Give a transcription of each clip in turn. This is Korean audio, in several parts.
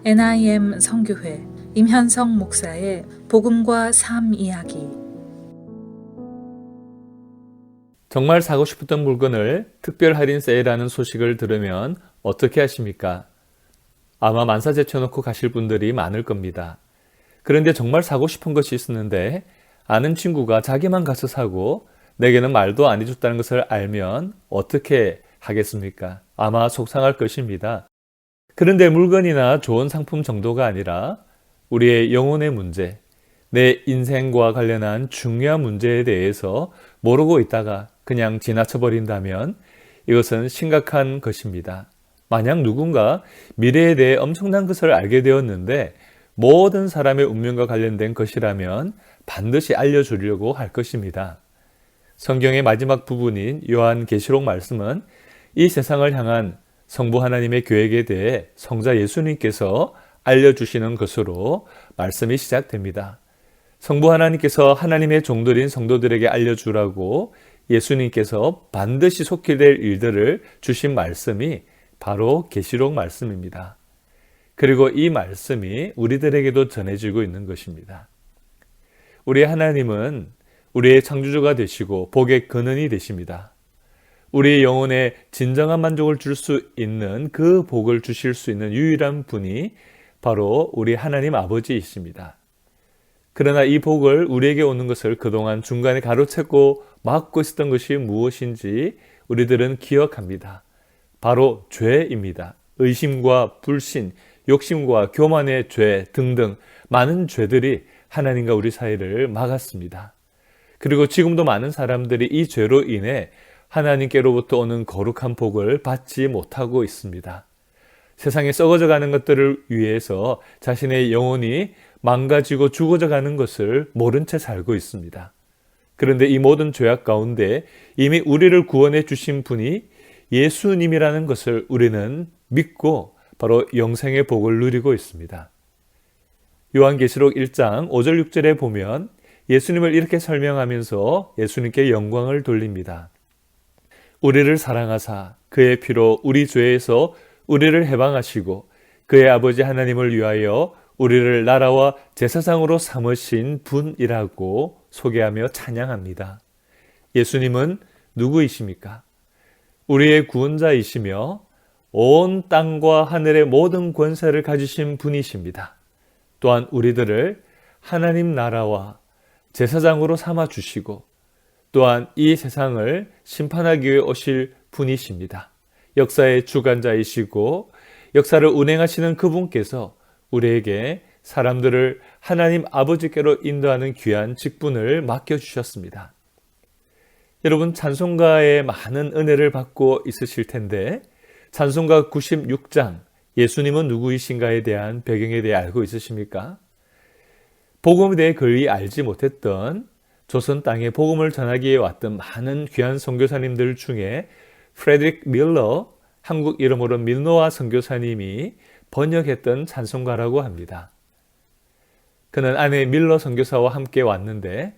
NIM 선교회 임현성 목사의 복음과 삶 이야기. 정말 사고 싶었던 물건을 특별 할인 세일하는 소식을 들으면 어떻게 하십니까? 아마 만사 제쳐놓고 가실 분들이 많을 겁니다. 그런데 정말 사고 싶은 것이 있었는데 아는 친구가 자기만 가서 사고 내게는 말도 안 해줬다는 것을 알면 어떻게 하겠습니까? 아마 속상할 것입니다. 그런데 물건이나 좋은 상품 정도가 아니라 우리의 영혼의 문제, 내 인생과 관련한 중요한 문제에 대해서 모르고 있다가 그냥 지나쳐버린다면 이것은 심각한 것입니다. 만약 누군가 미래에 대해 엄청난 것을 알게 되었는데 모든 사람의 운명과 관련된 것이라면 반드시 알려주려고 할 것입니다. 성경의 마지막 부분인 요한계시록 말씀은 이 세상을 향한 성부 하나님의 계획에 대해 성자 예수님께서 알려주시는 것으로 말씀이 시작됩니다. 성부 하나님께서 하나님의 종들인 성도들에게 알려주라고 예수님께서 반드시 속히 될 일들을 주신 말씀이 바로 계시록 말씀입니다. 그리고 이 말씀이 우리들에게도 전해지고 있는 것입니다. 우리 하나님은 우리의 창조주가 되시고 복의 근원이 되십니다. 우리 영혼에 진정한 만족을 줄 수 있는 그 복을 주실 수 있는 유일한 분이 바로 우리 하나님 아버지이십니다. 그러나 이 복을 우리에게 오는 것을 그동안 중간에 가로채고 막고 있었던 것이 무엇인지 우리들은 기억합니다. 바로 죄입니다. 의심과 불신, 욕심과 교만의 죄 등등 많은 죄들이 하나님과 우리 사이를 막았습니다. 그리고 지금도 많은 사람들이 이 죄로 인해 하나님께로부터 오는 거룩한 복을 받지 못하고 있습니다. 세상에 썩어져 가는 것들을 위해서 자신의 영혼이 망가지고 죽어져 가는 것을 모른 채 살고 있습니다. 그런데 이 모든 죄악 가운데 이미 우리를 구원해 주신 분이 예수님이라는 것을 우리는 믿고 바로 영생의 복을 누리고 있습니다. 요한계시록 1장 5절 6절에 보면 예수님을 이렇게 설명하면서 예수님께 영광을 돌립니다. 우리를 사랑하사 그의 피로 우리 죄에서 우리를 해방하시고 그의 아버지 하나님을 위하여 우리를 나라와 제사장으로 삼으신 분이라고 소개하며 찬양합니다. 예수님은 누구이십니까? 우리의 구원자이시며 온 땅과 하늘의 모든 권세를 가지신 분이십니다. 또한 우리들을 하나님 나라와 제사장으로 삼아주시고 또한 이 세상을 심판하기 위해 오실 분이십니다. 역사의 주관자이시고 역사를 운행하시는 그분께서 우리에게 사람들을 하나님 아버지께로 인도하는 귀한 직분을 맡겨주셨습니다. 여러분 찬송가에 많은 은혜를 받고 있으실 텐데 찬송가 96장 예수님은 누구이신가에 대한 배경에 대해 알고 있으십니까? 복음에 대해 거의 알지 못했던 조선 땅에 복음을 전하기 위해 왔던 많은 귀한 선교사님들 중에 프레드릭 밀러, 한국 이름으로 밀노아 선교사님이 번역했던 찬송가라고 합니다. 그는 아내 밀러 선교사와 함께 왔는데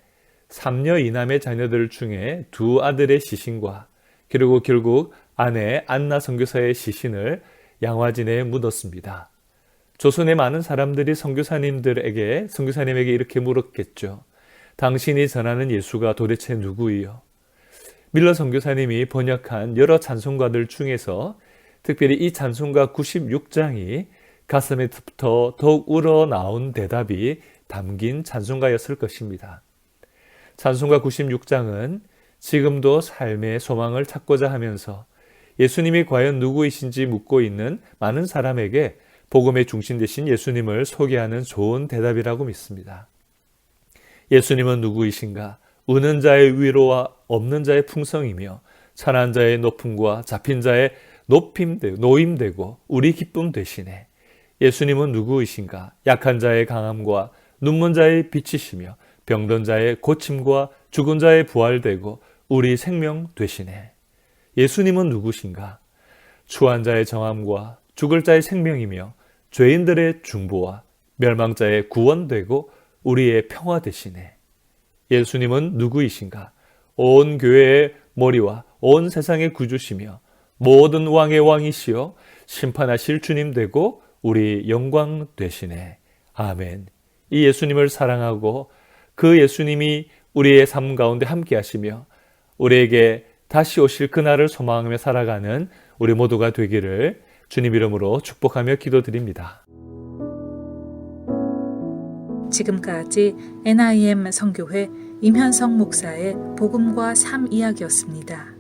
3녀 2남의 자녀들 중에 2 아들의 시신과 그리고 결국 아내 안나 선교사의 시신을 양화진에 묻었습니다. 조선의 많은 사람들이 선교사님에게 이렇게 물었겠죠. 당신이 전하는 예수가 도대체 누구이요? 밀러 선교사님이 번역한 여러 찬송가들 중에서 특별히 이 찬송가 96장이 가슴에부터 더욱 우러나온 대답이 담긴 찬송가였을 것입니다. 찬송가 96장은 지금도 삶의 소망을 찾고자 하면서 예수님이 과연 누구이신지 묻고 있는 많은 사람에게 복음의 중심 되신 예수님을 소개하는 좋은 대답이라고 믿습니다. 예수님은 누구이신가? 의는 자의 위로와 없는 자의 풍성이며 천한 자의 높음과 잡힌 자의 노임되고 우리 기쁨 되시네. 예수님은 누구이신가? 약한 자의 강함과 눈먼 자의 빛이시며 병든 자의 고침과 죽은 자의 부활되고 우리 생명 되시네. 예수님은 누구신가? 추한 자의 정함과 죽을 자의 생명이며 죄인들의 중보와 멸망자의 구원되고 우리의 평화 되시네. 예수님은 누구이신가? 온 교회의 머리와 온 세상의 구주시며 모든 왕의 왕이시여 심판하실 주님 되고 우리 영광 되시네. 아멘. 이 예수님을 사랑하고 그 예수님이 우리의 삶 가운데 함께 하시며 우리에게 다시 오실 그날을 소망하며 살아가는 우리 모두가 되기를 주님 이름으로 축복하며 기도드립니다. 지금까지 NIM 선교회 임현성 목사의 복음과 삶 이야기였습니다.